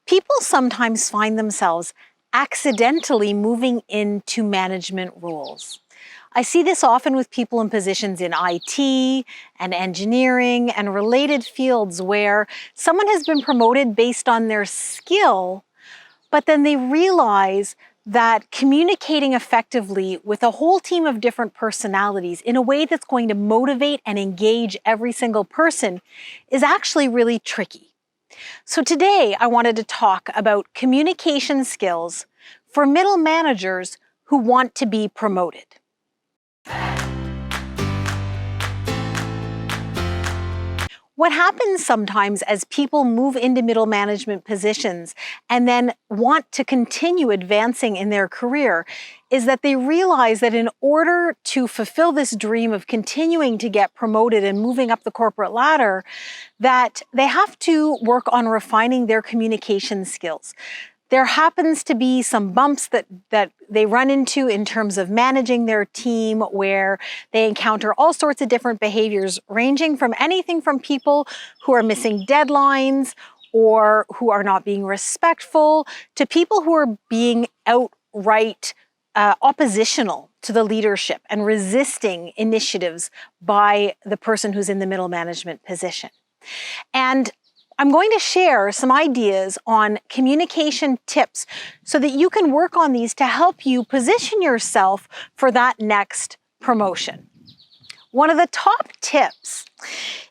People sometimes find themselves accidentally moving into management roles. I see this often with people in positions in IT and engineering and related fields where someone has been promoted based on their skill, but then they realize that communicating effectively with a whole team of different personalities in a way that's going to motivate and engage every single person is actually really tricky. So today I wanted to talk about communication skills for middle managers who want to be promoted. What happens sometimes as people move into middle management positions and then want to continue advancing in their career is that they realize that in order to fulfill this dream of continuing to get promoted and moving up the corporate ladder, that they have to work on refining their communication skills. There happens to be some bumps that they run into in terms of managing their team where they encounter all sorts of different behaviors, ranging from anything from people who are missing deadlines or who are not being respectful to people who are being outright oppositional to the leadership and resisting initiatives by the person who's in the middle management position. And I'm going to share some ideas on communication tips so that you can work on these to help you position yourself for that next promotion. One of the top tips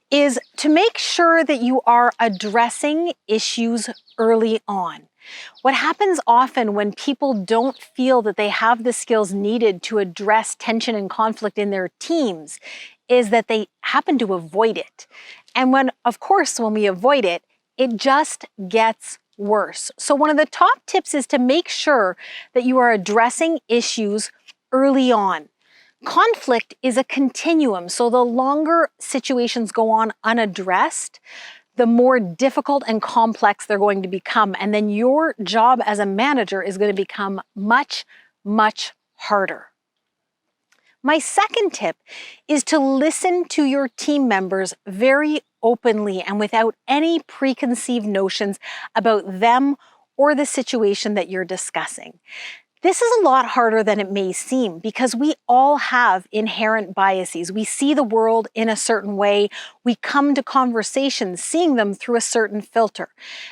is to make sure that you are addressing issues early on. What happens often when people don't feel that they have the skills needed to address tension and conflict in their teams is that they happen to avoid it. And when we avoid it, it just gets worse. So one of the top tips is to make sure that you are addressing issues early on. Conflict is a continuum, so the longer situations go on unaddressed, the more difficult and complex they're going to become. And then your job as a manager is going to become much, much harder. My second tip is to listen to your team members very openly and without any preconceived notions about them or the situation that you're discussing. This is a lot harder than it may seem because we all have inherent biases. We see the world in a certain way. We come to conversations seeing them through a certain filter.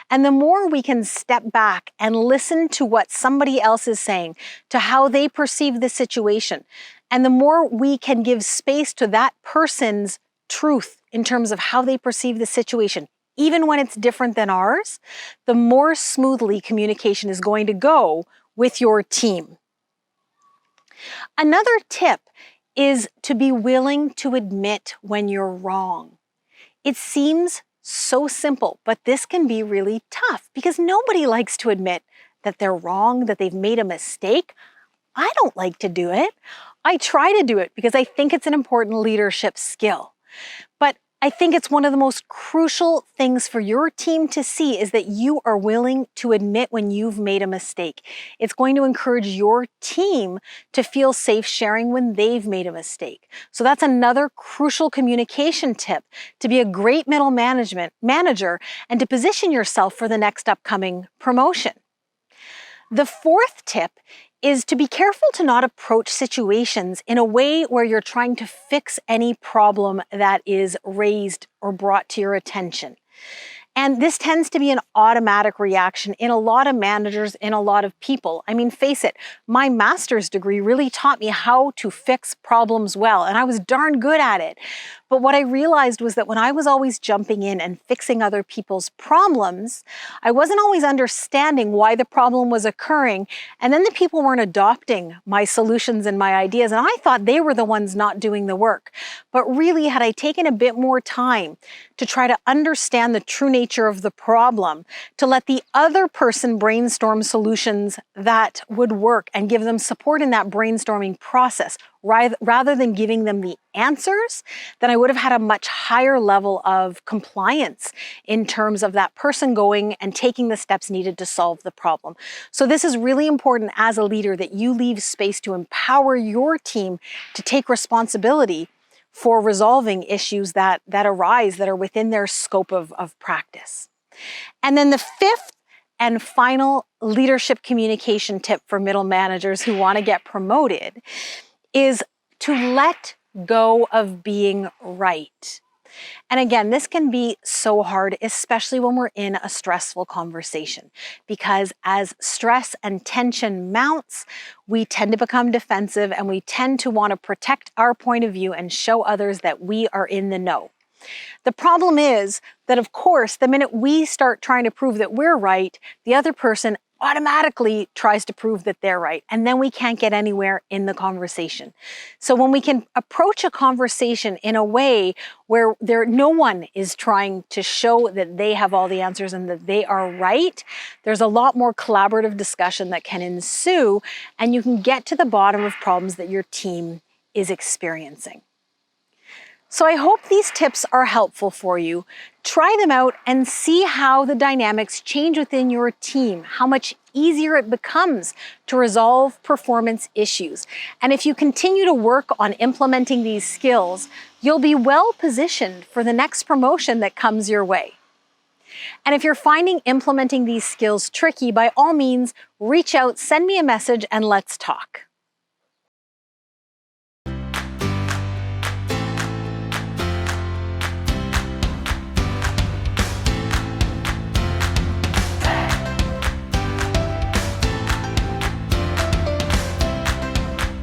And the more we can step back and listen to what somebody else is saying, to how they perceive the situation, and the more we can give space to that person's truth in terms of how they perceive the situation, even when it's different than ours, the more smoothly communication is going to go with your team. Another tip is to be willing to admit when you're wrong. It seems so simple, but this can be really tough because nobody likes to admit that they're wrong, that they've made a mistake. I don't like to do it. I try to do it because I think it's an important leadership skill. But I think it's one of the most crucial things for your team to see is that you are willing to admit when you've made a mistake. It's going to encourage your team to feel safe sharing when they've made a mistake. So that's another crucial communication tip to be a great middle manager and to position yourself for the next upcoming promotion. The fourth tip is to be careful to not approach situations in a way where you're trying to fix any problem that is raised or brought to your attention. And this tends to be an automatic reaction in a lot of managers, in a lot of people. I mean, face it, my master's degree really taught me how to fix problems well, and I was darn good at it. But what I realized was that when I was always jumping in and fixing other people's problems, I wasn't always understanding why the problem was occurring, and then the people weren't adopting my solutions and my ideas, and I thought they were the ones not doing the work. But really, had I taken a bit more time to try to understand the true nature of the problem, to let the other person brainstorm solutions that would work and give them support in that brainstorming process, rather than giving them the answers, then I would have had a much higher level of compliance in terms of that person going and taking the steps needed to solve the problem. So this is really important as a leader, that you leave space to empower your team to take responsibility for resolving issues that arise that are within their scope of practice. And then the fifth and final leadership communication tip for middle managers who want to get promoted is to let go of being right. And again, this can be so hard, especially when we're in a stressful conversation, because as stress and tension mounts, we tend to become defensive and we tend to want to protect our point of view and show others that we are in the know. The problem is that, of course, the minute we start trying to prove that we're right, the other person automatically tries to prove that they're right, and then we can't get anywhere in the conversation. So when we can approach a conversation in a way where no one is trying to show that they have all the answers and that they are right, there's a lot more collaborative discussion that can ensue, and you can get to the bottom of problems that your team is experiencing. So I hope these tips are helpful for you. Try them out and see how the dynamics change within your team, how much easier it becomes to resolve performance issues. And if you continue to work on implementing these skills, you'll be well positioned for the next promotion that comes your way. And if you're finding implementing these skills tricky, by all means, reach out, send me a message, and let's talk.